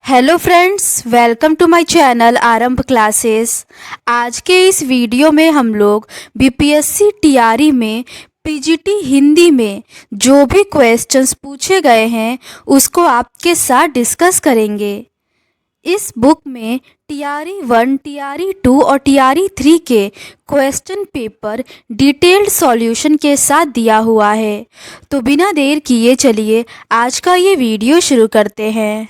Hello friends, welcome to my channel Aarambh classes. आज के इस वीडियो में हम लोग बीपीएससी टीआरई में पीजीटी हिंदी में जो भी क्वेश्चंस पूछे गए हैं उसको आपके साथ डिस्कस करेंगे। इस बुक में टीआरई 1, टीआरई 2 और टीआरई 3 के क्वेश्चन पेपर डिटेल्ड सॉल्यूशन के साथ दिया हुआ है। तो बिना देर किए चलिए आज का ये वीडियो शुरू करते हैं।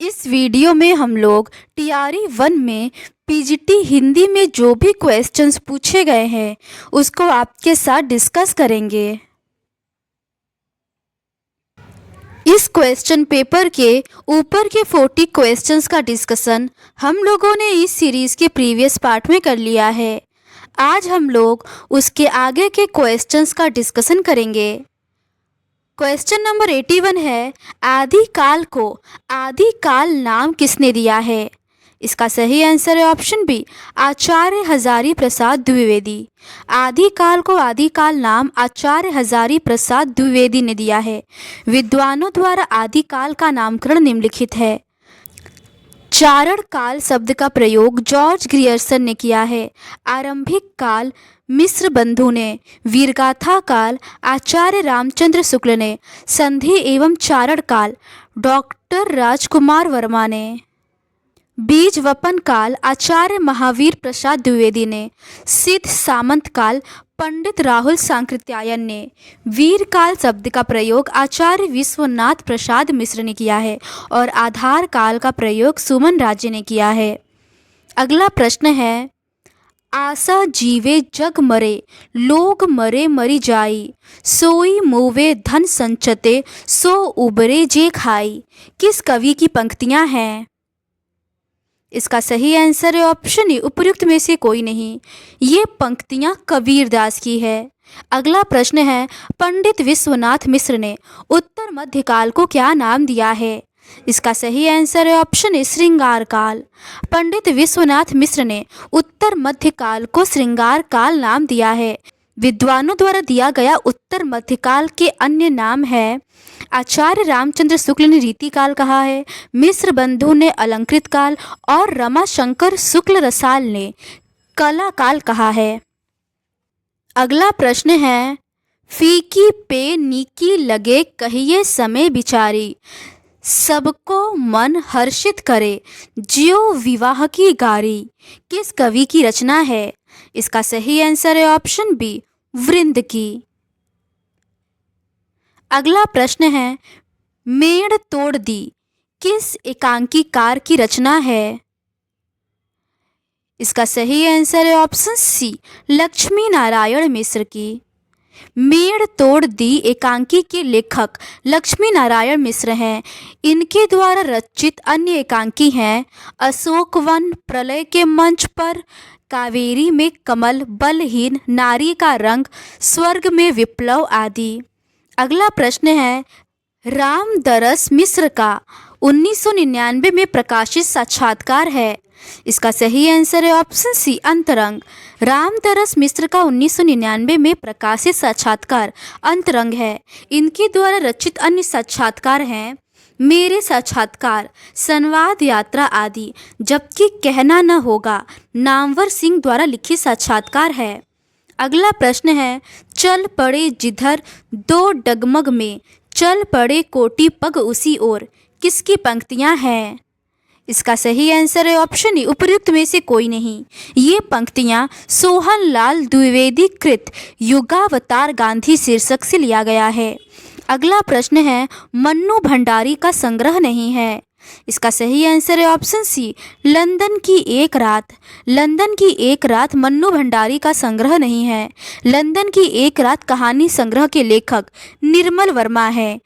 इस वीडियो में हम लोग टीआरई 1 में पीजीटी हिंदी में जो भी क्वेश्चंस पूछे गए हैं उसको आपके साथ डिस्कस करेंगे। इस क्वेश्चन पेपर के ऊपर के 40 क्वेश्चंस का डिस्कशन हम लोगों ने इस सीरीज़ के प्रीवियस पार्ट में कर लिया है। आज हम लोग उसके आगे के क्वेश्चंस का डिस्कशन करेंगे। क्वेश्चन नंबर 81 है, आदिकाल को आदिकाल नाम किसने दिया है? इसका सही आंसर है ऑप्शन बी, आचार्य हजारी प्रसाद द्विवेदी। आदिकाल को आदिकाल नाम आचार्य हजारी प्रसाद द्विवेदी ने दिया है। विद्वानों द्वारा आदिकाल का नामकरण निम्नलिखित है। चारण काल शब्द का प्रयोग जॉर्ज ग्रियर्सन ने किया है। आरंभिक काल मिश्र बंधु ने, वीरगाथा काल आचार्य रामचंद्र शुक्ल ने, संधि एवं चारण काल डॉक्टर राजकुमार वर्मा ने, बीज वपन काल आचार्य महावीर प्रसाद द्विवेदी ने, सिद्ध सामंत काल पंडित राहुल सांकृत्यायन ने, वीर काल शब्द का प्रयोग आचार्य विश्वनाथ प्रसाद मिश्र ने किया है और आधार काल का प्रयोग सुमन राज्य ने किया है। अगला प्रश्न है, आशा जीवे जग मरे, लोग मरे मरी जाई, सोई मुवे धन संचते, सो उबरे जे खाई। किस कवि की पंक्तियां हैं? इसका सही आंसर है ऑप्शन ए, उपयुक्त में से कोई नहीं। ये पंक्तियां कबीरदास की है। अगला प्रश्न है, पंडित विश्वनाथ मिश्र ने उत्तर मध्यकाल को क्या नाम दिया है? इसका सही आंसर है ऑप्शन ए, श्रृंगार काल। पंडित विश्वनाथ मिश्र ने उत्तर मध्यकाल को श्रृंगार काल नाम दिया है। विद्वानों द्वारा दिया गया उत्तर मध्यकाल के अन्य नाम है, आचार्य रामचंद्र शुक्ल ने रीतिकाल कहा है, मिश्र बंधु ने अलंकृत काल और रमाशंकर शुक्ल रसाल ने कला काल कहा है। अगला प्रश्न है, फीकी पे नीकी लगे कहिए समय बिचारी, सबको मन हर्षित करे ज्यो विवाह की गारी। किस कवि की रचना है? इसका सही आंसर है ऑप्शन बी, वृंद की। अगला प्रश्न है, मेड़ तोड़ दी किस एकांकीकार की रचना है? इसका सही आंसर है ऑप्शन सी, लक्ष्मी नारायण मिश्र की। मेड़ तोड़ दी एकांकी के लेखक लक्ष्मी नारायण मिश्र हैं। इनके द्वारा रचित अन्य एकांकी हैं अशोकवन, प्रलय के मंच पर, कावेरी में कमल, बलहीन, नारी का रंग, स्वर्ग में विप्लव आदि। अगला प्रश्न है, रामदरस मिश्र का 1999 में प्रकाशित साक्षात्कार है। इसका सही आंसर है ऑप्शन सी, अंतरंग। रामदरस मिश्र का 1999 में प्रकाशित साक्षात्कार अंतरंग है। इनके द्वारा रचित अन्य साक्षात्कार हैं मेरे साक्षात्कार, संवाद यात्रा आदि, जबकि कहना न होगा नामवर सिंह द्वारा लिखित साक्षात्कार है। अगला प्रश्न है, चल पड़े जिधर दो डगमग में, चल पड़े कोटि पग उसी ओर। किसकी पंक्तियां हैं? इसका सही आंसर है ऑप्शन ए, उपयुक्त में से कोई नहीं। ये पंक्तियां सोहन लाल द्विवेदी कृत युगावतार गांधी शीर्षक से लिया गया है। अगला प्रश्न है, मन्नू भंडारी का संग्रह नहीं है। इसका सही आंसर है ऑप्शन सी, लंदन की एक रात। लंदन की एक रात मन्नू भंडारी का संग्रह नहीं है। लंदन की एक रात कहानी संग्रह के लेखक निर्मल वर्मा है।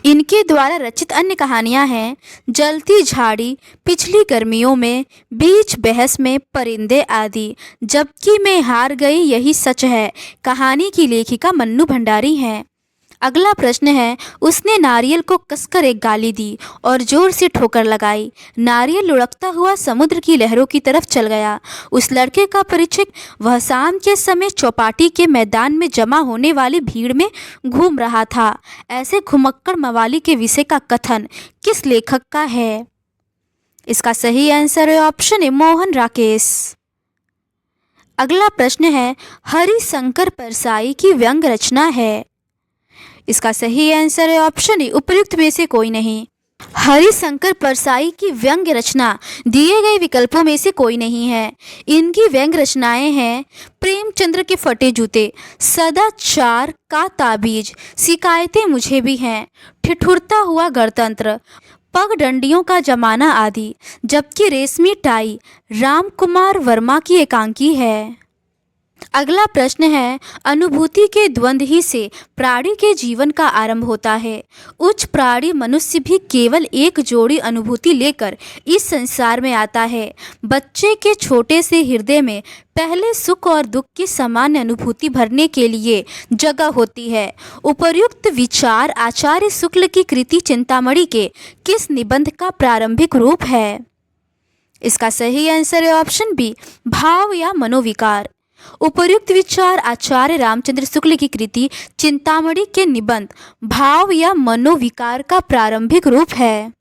इनके द्वारा रचित अन्य कहानियां हैं जलती झाड़ी, पिछली गर्मियों में, बीच बहस में, परिंदे आदि। जबकि मैं हार गई यही सच है। कहानी की लेखिका मन्नू भंडारी हैं। अगला प्रश्न है, उसने नारियल को कसकर एक गाली दी और जोर से ठोकर लगाई। नारियल लुढ़कता हुआ समुद्र की लहरों की तरफ चल गया। उस लड़के का परिचित वह शाम के समय चौपाटी के मैदान में जमा होने वाली भीड़ में घूम रहा था। ऐसे घुमक्कड़ मवाली के विषय का कथन किस लेखक का है? इसका सही आंसर है ऑप्शन ए, मोहन राकेश। अगला प्रश्न है, हरिशंकर परसाई की व्यंग रचना है। इसका सही आंसर है ऑप्शन ए, उपर्युक्त में से कोई नहीं। हरिशंकर परसाई की व्यंग रचना दिए गए विकल्पों में से कोई नहीं है। इनकी व्यंग रचनाएं हैं प्रेमचंद्र के फटे जूते, सदाचार का ताबीज, शिकायतें मुझे भी हैं, ठिठुरता हुआ गणतंत्र, पगडंडियों का जमाना आदि। जबकि रेशमी टाई राम कुमार वर्मा की एकांकी है। अगला प्रश्न है, अनुभूति के द्वंद्व ही से प्राणी के जीवन का आरंभ होता है। उच्च प्राणी मनुष्य भी केवल एक जोड़ी अनुभूति लेकर इस संसार में आता है। बच्चे के छोटे से हृदय में पहले सुख और दुख की सामान्य अनुभूति भरने के लिए जगह होती है। उपर्युक्त विचार आचार्य शुक्ल की कृति चिंतामणि के किस निबंध का प्रारंभिक रूप है? इसका सही आंसर है ऑप्शन बी, भाव या मनोविकार। उपर्युक्त विचार आचार्य रामचंद्र शुक्ल की कृति चिंतामणि के निबंध भाव या मनोविकार का प्रारंभिक रूप है।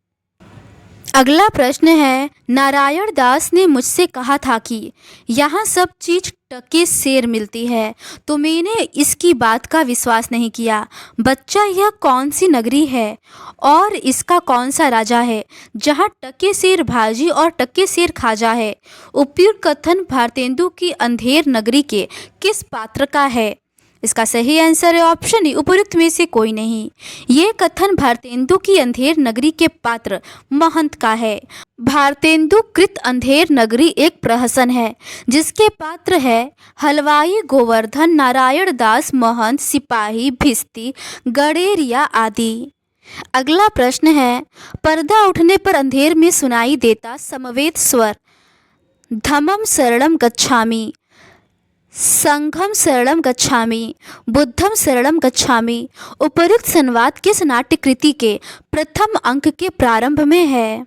अगला प्रश्न है, नारायण दास ने मुझसे कहा था कि यहाँ सब चीज टके सेर मिलती है, तो मैंने इसकी बात का विश्वास नहीं किया। बच्चा, यह कौन सी नगरी है और इसका कौन सा राजा है जहाँ टके सेर भाजी और टके सेर खाजा है? उपयुक्त कथन भारतेंदु की अंधेर नगरी के किस पात्र का है? इसका सही आंसर है ऑप्शन ए, उपर्युक्त में से कोई नहीं। ये कथन भारतेंदु की अंधेर नगरी के पात्र महंत का है। भारतेंदु कृत अंधेर नगरी एक प्रहसन है जिसके पात्र है हलवाई गोवर्धन, नारायण दास, महंत, सिपाही, भिस्ती, गडेरिया आदि। अगला प्रश्न है, पर्दा उठने पर अंधेर में सुनाई देता समवेत स्वर धम्मं शरणं गच्छामि, संघम शरणं गच्छामि, बुद्धम शरणं गच्छामि उपर्युक्त संवाद किस नाट्य कृति के प्रथम अंक के प्रारंभ में है?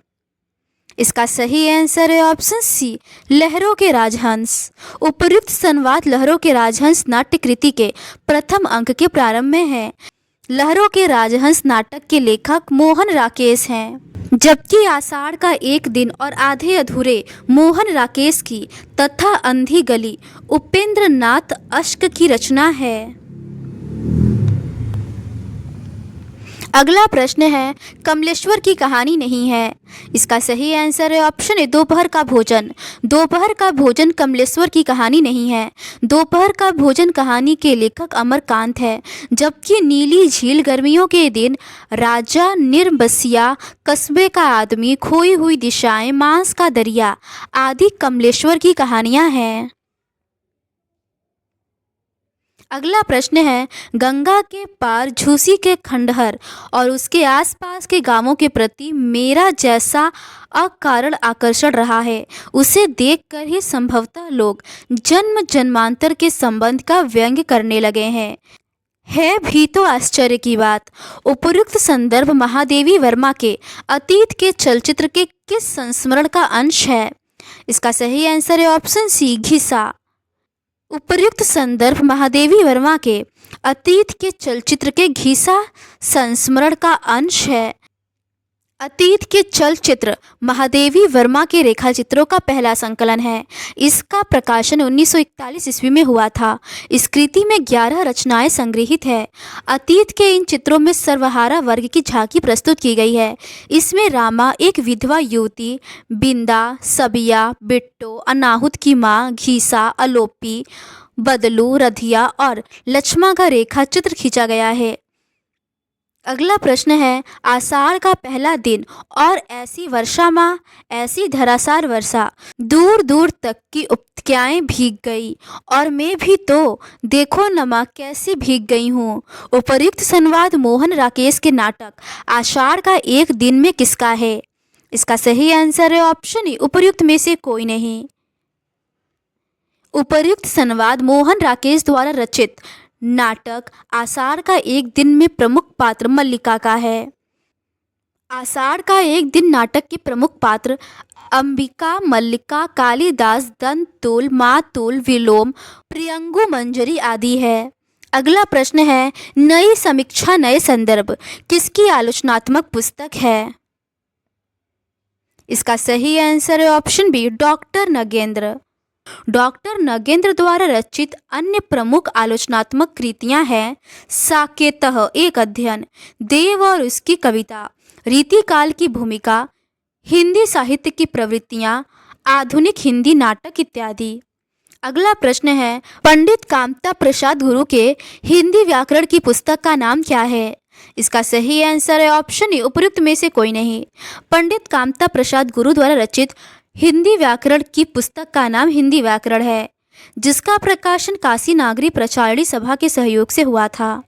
इसका सही आंसर है ऑप्शन सी, लहरों के राजहंस। उपर्युक्त संवाद लहरों के राजहंस नाट्य कृति के प्रथम अंक के प्रारंभ में है। लहरों के राजहंस नाटक के लेखक मोहन राकेश हैं, जबकि आषाढ़ का एक दिन और आधे अधूरे मोहन राकेश की तथा अंधी गली उपेंद्र नाथ अश्क की रचना है। अगला प्रश्न है, कमलेश्वर की कहानी नहीं है। इसका सही आंसर है ऑप्शन ए, दोपहर का भोजन। दोपहर का भोजन कमलेश्वर की कहानी नहीं है। दोपहर का भोजन कहानी के लेखक अमरकांत है, जबकि नीली झील, गर्मियों के दिन, राजा निर्बसिया, कस्बे का आदमी, खोई हुई दिशाएं, मांस का दरिया आदि कमलेश्वर की कहानियां हैं। अगला प्रश्न है, गंगा के पार झूसी के खंडहर और उसके आसपास के गांवों के प्रति मेरा जैसा अकारण आकर्षण रहा है, उसे देखकर ही संभवतः लोग जन्म जन्मांतर के संबंध का व्यंग्य करने लगे हैं। है भी तो आश्चर्य की बात। उपयुक्त संदर्भ महादेवी वर्मा के अतीत के चलचित्र के किस संस्मरण का अंश है? इसका सही आंसर है ऑप्शन सी, घिसा। उपर्युक्त संदर्भ महादेवी वर्मा के अतीत के चलचित्र के घिसा संस्मरण का अंश है। अतीत के चलचित्र महादेवी वर्मा के रेखाचित्रों का पहला संकलन है। इसका प्रकाशन 1941 ईस्वी में हुआ था। इस कृति में 11 रचनाएं संग्रहित है। अतीत के इन चित्रों में सर्वहारा वर्ग की झांकी प्रस्तुत की गई है। इसमें रामा एक विधवा युवती, बिंदा, सबिया, बिट्टो, अनाहुत की माँ, घीसा, अलोपी, बदलू, रधिया और लक्ष्मा का रेखा चित्र खींचा गया है। अगला प्रश्न है, आषाढ़ का पहला दिन और ऐसी वर्षा माँ, ऐसी धरासार वर्षा, दूर दूर तक की उपत्याएं भीग गई और मैं भी तो देखो नमा कैसे भीग गई हूँ। उपर्युक्त संवाद मोहन राकेश के नाटक आषाढ़ का एक दिन में किसका है? इसका सही आंसर है ऑप्शन ए, उपर्युक्त में से कोई नहीं। उपर्युक्त संवाद मोहन राकेश द्वारा रचित नाटक आषाढ़ का एक दिन में प्रमुख पात्र मल्लिका का है। आषाढ़ का एक दिन नाटक के प्रमुख पात्र अंबिका, मल्लिका, कालिदास, दंतुल, मातुल, विलोम, प्रियंगु, मंजरी आदि है। अगला प्रश्न है, नई समीक्षा नए संदर्भ किसकी आलोचनात्मक पुस्तक है? इसका सही आंसर है option B, doctor Nagendra. Doctor Nagendra द्वारा रचित अन्य प्रमुख आलोचनात्मक कृतियां हैं साकेतः एक अध्ययन, देव और उसकी कविता, रीतिकाल की भूमिका, हिंदी साहित्य की प्रवृत्तियां, आधुनिक हिंदी नाटक इत्यादि। अगला प्रश्न है, पंडित कामता प्रसाद गुरु के हिंदी व्याकरण की पुस्तक का नाम क्या है? इसका सही आंसर है ऑप्शन ए, उपयुक्त में से कोई नहीं। पंडित कामता प्रसाद गुरु द्वारा रचित हिंदी व्याकरण की पुस्तक का नाम हिंदी व्याकरण है, जिसका प्रकाशन काशी नागरी प्रचारणी सभा के सहयोग से हुआ था।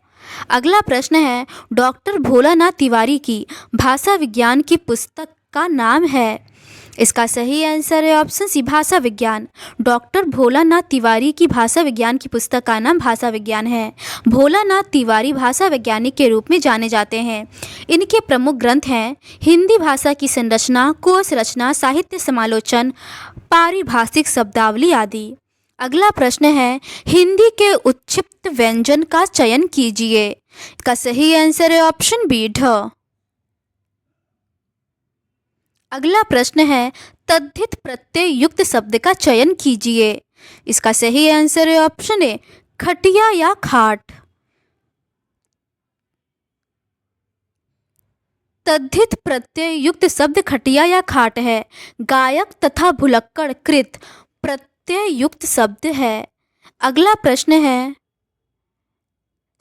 अगला प्रश्न है, डॉक्टर भोलानाथ तिवारी की भाषा विज्ञान की पुस्तक का नाम है? इसका सही आंसर है ऑप्शन सी, भाषा विज्ञान। डॉक्टर भोलानाथ तिवारी की भाषा विज्ञान की पुस्तक का नाम भाषा विज्ञान है। भोलानाथ तिवारी भाषा वैज्ञानिक के रूप में जाने जाते हैं। इनके प्रमुख ग्रंथ हैं हिंदी भाषा की संरचना, कोश रचना, साहित्य समालोचन, पारिभाषिक शब्दावली आदि। अगला प्रश्न है, हिंदी के उच्छिष्ट व्यंजन का चयन कीजिए। इसका सही आंसर है ऑप्शन बी, ढ। अगला प्रश्न है, तद्धित प्रत्यय युक्त शब्द का चयन कीजिए। इसका सही आंसर है ऑप्शन ए, खटिया या खाट। तद्धित प्रत्यय युक्त शब्द खटिया या खाट है। गायक तथा भुलक्कड़ कृत प्रत्यय युक्त शब्द है। अगला प्रश्न है,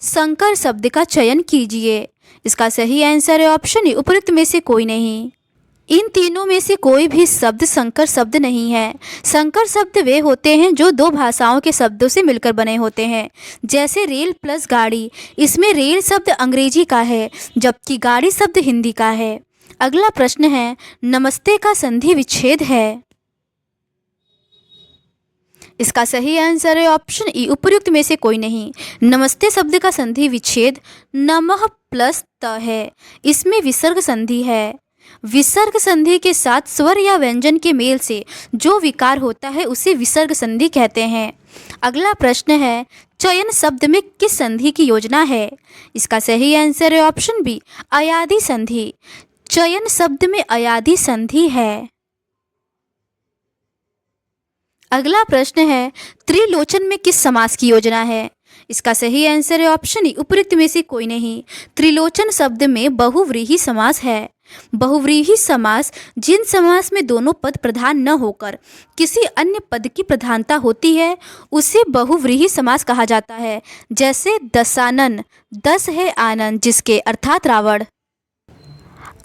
संकर शब्द का चयन कीजिए। इसका सही आंसर है ऑप्शन ए, उपयुक्त में से कोई नहीं। इन तीनों में से कोई भी शब्द संकर शब्द नहीं है। संकर शब्द वे होते हैं जो दो भाषाओं के शब्दों से मिलकर बने होते हैं, जैसे रेल प्लस गाड़ी। इसमें रेल शब्द अंग्रेजी का है, जबकि गाड़ी शब्द हिंदी का है। अगला प्रश्न है, नमस्ते का संधि विच्छेद है। इसका सही आंसर है ऑप्शन ई, उपयुक्त में से कोई नहीं। नमस्ते शब्द का संधि विच्छेद नमः प्लस त है। इसमें विसर्ग संधि है। विसर्ग संधि के साथ स्वर या व्यंजन के मेल से जो विकार होता है उसे विसर्ग संधि कहते हैं। अगला प्रश्न है, चयन शब्द में किस संधि की योजना है? इसका सही आंसर है ऑप्शन बी, अयादि संधि। चयन शब्द में अयादि संधि है। अगला प्रश्न है, त्रिलोचन में किस समास की योजना है? इसका सही आंसर है ऑप्शन ई, उपयुक्त में से कोई नहीं। त्रिलोचन शब्द में बहुव्रीहि समास है। बहुव्रीहि समास जिन समास में दोनों पद प्रधान न होकर किसी अन्य पद की प्रधानता होती है उसे बहुव्रीहि समास कहा जाता है। जैसे दशानन, 10 है आनंद, जिसके अर्थात रावण।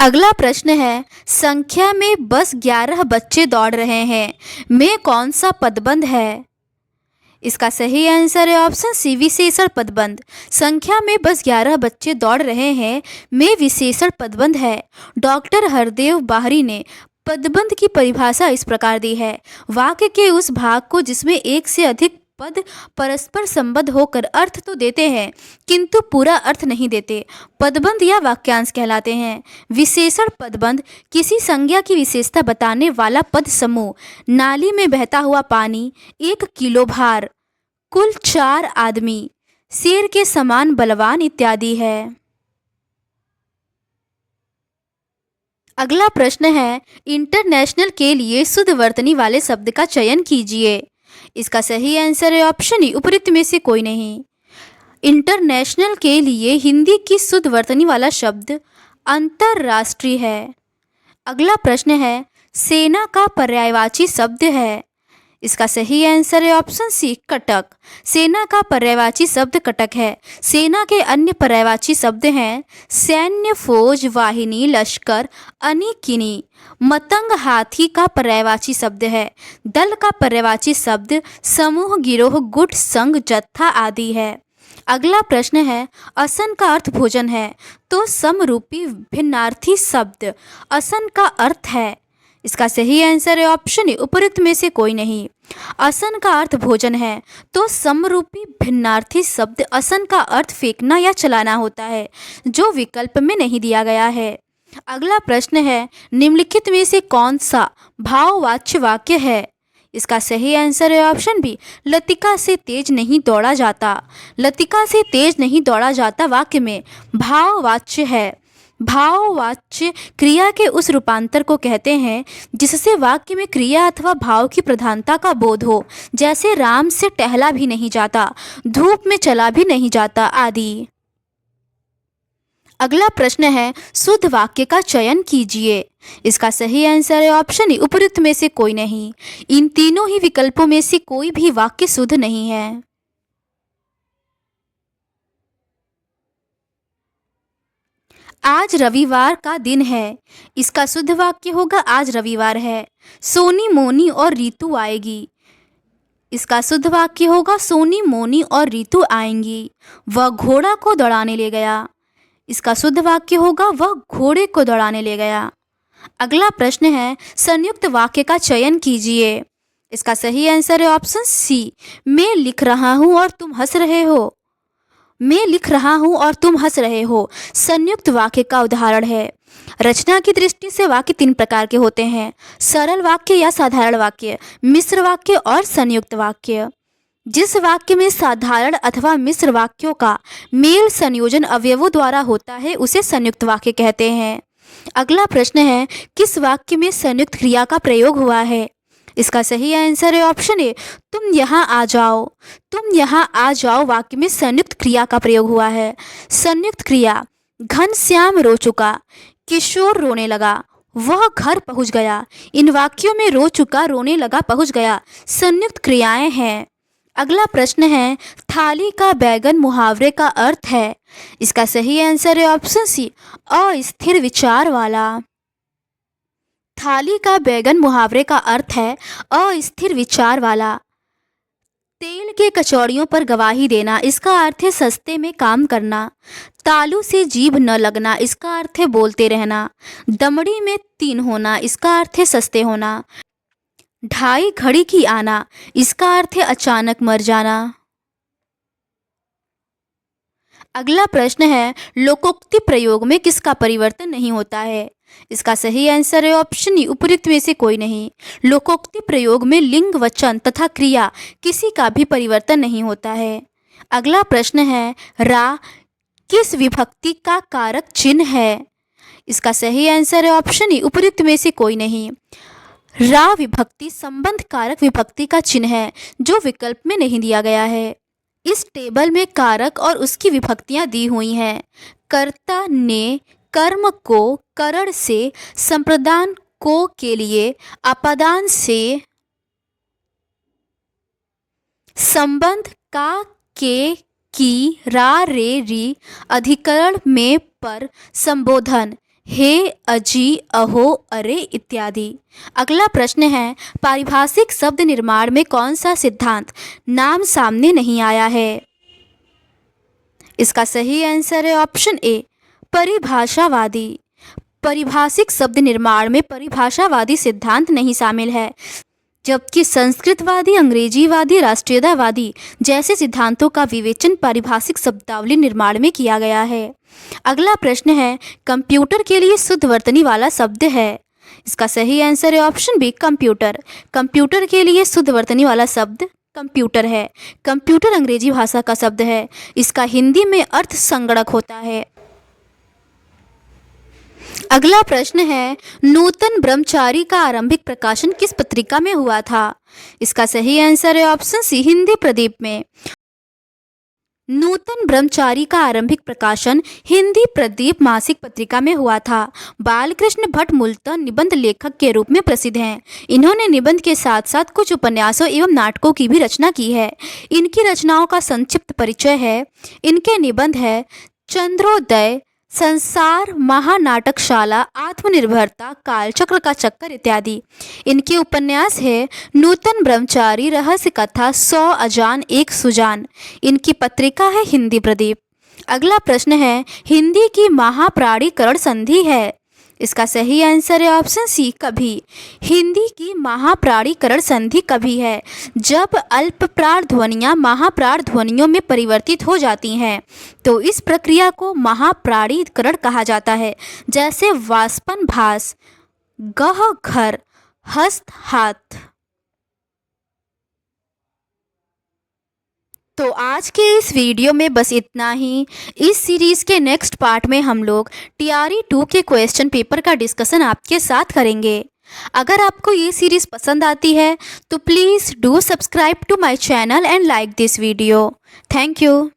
अगला प्रश्न है, संख्या में बस 11 बच्चे दौड़ रहे हैं में कौन सा पदबंध है? इसका सही आंसर है ऑप्शन सी, विशेषण पदबंध। संख्या में बस 11 बच्चे दौड़ रहे हैं में विशेषण पदबंध है। डॉक्टर हरदेव बाहरी ने पदबंध की परिभाषा इस प्रकार दी है, वाक्य के उस भाग को जिसमें एक से अधिक पद परस्पर संबद्ध होकर अर्थ तो देते हैं किंतु पूरा अर्थ नहीं देते, पदबंध या वाक्यांश कहलाते हैं। विशेषण पदबंध किसी संज्ञा की विशेषता बताने वाला पद समूह, नाली में बहता हुआ पानी, 1 किलो भार, कुल 4 आदमी, शेर के समान बलवान इत्यादि है। अगला प्रश्न है, इंटरनेशनल के लिए शुद्ध वर्तनी वाले शब्द का चयन कीजिए। इसका सही आंसर है ऑप्शन ई, उपयुक्त में से कोई नहीं। इंटरनेशनल के लिए हिंदी की शुद्ध वर्तनी वाला शब्द अंतर्राष्ट्रीय है। अगला प्रश्न है, सेना का पर्यायवाची शब्द है। इसका सही आंसर है ऑप्शन सी, कटक। सेना का पर्यायवाची शब्द कटक है। सेना के अन्य पर्यायवाची शब्द हैं सैन्य, फौज, वाहिनी, लश्कर, अनिकिनी। मतंग हाथी का पर्यायवाची शब्द है। दल का पर्यायवाची शब्द समूह, गिरोह, गुट, संघ, जत्था आदि है। अगला प्रश्न है, असन का अर्थ भोजन है तो समरूपी भिन्नार्थी शब्द असन का अर्थ है। इसका सही आंसर है ऑप्शन ए, उपयुक्त में से कोई नहीं। असन का अर्थ भोजन है, तो समरूपी भिन्नार्थी शब्द असन का अर्थ फेंकना या चलाना होता है, जो विकल्प में नहीं दिया गया है। अगला प्रश्न है, निम्नलिखित में से कौन सा भाववाच्य वाक्य है? इसका सही आंसर है ऑप्शन बी, लतिका से तेज नहीं दौड़ा जाता। लतिका से तेज नहीं दौड़ा जाता वाक्य में भाववाच्य है। भाववाच्य क्रिया के उस रूपांतर को कहते हैं जिससे वाक्य में क्रिया अथवा भाव की प्रधानता का बोध हो, जैसे राम से टहला भी नहीं जाता, धूप में चला भी नहीं जाता आदि। अगला प्रश्न है, शुद्ध वाक्य का चयन कीजिए। इसका सही आंसर है ऑप्शन ए, उपयुक्त में से कोई नहीं। इन तीनों ही विकल्पों में से कोई भी वाक्य शुद्ध नहीं है। आज रविवार का दिन है। इसका शुद्ध वाक्य होगा आज रविवार है। सोनी मोनी और रीतु आएगी। इसका शुद्ध वाक्य होगा सोनी मोनी और रीतु आएंगी। वह घोड़ा को दौड़ाने ले गया। इसका शुद्ध वाक्य होगा वह घोड़े को दौड़ाने ले गया। अगला प्रश्न है, संयुक्त वाक्य का चयन कीजिए। इसका सही आंसर है ऑप्शन सी, मैं लिख रहा हूँ और तुम हंस रहे हो। मैं लिख रहा हूँ और तुम हंस रहे हो संयुक्त वाक्य का उदाहरण है। रचना की दृष्टि से वाक्य तीन प्रकार के होते हैं, सरल वाक्य या साधारण वाक्य, मिश्र वाक्य और संयुक्त वाक्य। जिस वाक्य में साधारण अथवा मिश्र वाक्यों का मेल संयोजन अवयवों द्वारा होता है उसे संयुक्त वाक्य कहते हैं। अगला प्रश्न है, किस वाक्य में संयुक्त क्रिया का प्रयोग हुआ है? इसका सही आंसर है ऑप्शन ए, तुम यहाँ आ जाओ। तुम यहाँ आ जाओ वाक्य में संयुक्त क्रिया का प्रयोग हुआ है। संयुक्त क्रिया, घनश्याम रो चुका, किशोर रोने लगा, वह घर पहुँच गया। इन वाक्यों में रो चुका, रोने लगा, पहुँच गया संयुक्त क्रियाएं हैं। अगला प्रश्न है, थाली का बैगन मुहावरे का अर्थ है। इसका सही आंसर है ऑप्शन सी, अस्थिर विचार वाला। थाली का बैगन मुहावरे का अर्थ है अस्थिर विचार वाला। तेल के कचौड़ियों पर गवाही देना, इसका अर्थ है सस्ते में काम करना। तालू से जीभ न लगना, इसका अर्थ है बोलते रहना। दमड़ी में तीन होना, इसका अर्थ है सस्ते होना। ढाई घड़ी की आना, इसका अर्थ है अचानक मर जाना। अगला प्रश्न है, लोकोक्ति प्रयोग में किसका परिवर्तन नहीं होता है? इसका सही आंसर है ऑप्शन ई, उपयुक्त में से कोई नहीं। लोकोक्ति प्रयोग में लिंग, वचन तथा क्रिया किसी का भी परिवर्तन नहीं होता है। अगला प्रश्न है, रा किस विभक्ति का कारक चिन्ह है? इसका सही आंसर है ऑप्शन ई, उपयुक्त में से कोई नहीं। रा विभक्ति संबंध कारक विभक्ति का चिन्ह है जो विकल्प में नहीं दिया गया है। इस टेबल में कारक और उसकी विभक्तियां दी हुई हैं। कर्ता ने कर्म को करण से, संप्रदान को के लिए, अपादान से, संबंध का, के, की, रा, रे, री, अधिकरण में, पर, संबोधन, हे, अजी, अहो, अरे इत्यादि। अगला प्रश्न है, पारिभाषिक शब्द निर्माण में कौन सा सिद्धांत नाम सामने नहीं आया है? इसका सही आंसर है ऑप्शन ए, परिभाषावादी। पारिभाषिक शब्द निर्माण में परिभाषावादी सिद्धांत नहीं शामिल है, जबकि संस्कृतवादी, अंग्रेजीवादी, राष्ट्रीयतावादी जैसे सिद्धांतों का विवेचन पारिभाषिक शब्दावली निर्माण में किया गया है। अगला प्रश्न है, कंप्यूटर के लिए शुद्ध वर्तनी वाला शब्द है। इसका सही आंसर है ऑप्शन बी, कंप्यूटर। कंप्यूटर के लिए शुद्ध वर्तनी वाला शब्द कंप्यूटर है। कंप्यूटर अंग्रेजी भाषा का शब्द है। इसका हिंदी में अर्थ संगणक होता है। अगला प्रश्न है, नूतन ब्रह्मचारी का आरंभिक प्रकाशन किस पत्रिका में हुआ था? इसका सही आंसर है ऑप्शन सी, हिंदी प्रदीप में। नूतन ब्रह्मचारी का आरंभिक प्रकाशन हिंदी प्रदीप मासिक पत्रिका में हुआ था। बालकृष्ण भट्ट मूलतः निबंध लेखक के रूप में प्रसिद्ध हैं। इन्होंने निबंध के साथ साथ कुछ उपन्यासों एवं नाटकों की भी रचना की है। इनकी रचनाओं का संक्षिप्त परिचय है। इनके निबंध है चंद्रोदय, संसार, महानाटकशाला, आत्मनिर्भरता, कालचक्र का चक्कर इत्यादि। इनके उपन्यास है नूतन ब्रह्मचारी, रहस्य कथा, 100 अजान एक सुजान। इनकी पत्रिका है हिंदी प्रदीप। अगला प्रश्न है, हिंदी की महाप्राणीकरण संधि है। इसका सही आंसर है ऑप्शन सी कभी। हिंदी की महाप्राणीकरण संधि कभी है? जब अल्पप्राण ध्वनियाँ महाप्राण ध्वनियों में परिवर्तित हो जाती हैं तो इस प्रक्रिया को महाप्राणीकरण कहा जाता है, जैसे वाष्पन भास, गह घर, हस्त हाथ। तो आज के इस वीडियो में बस इतना ही। इस सीरीज़ के नेक्स्ट पार्ट में हम लोग टीआरई 2 के क्वेश्चन पेपर का डिस्कशन आपके साथ करेंगे। अगर आपको ये सीरीज़ पसंद आती है तो please do subscribe to my channel and like this video. Thank you.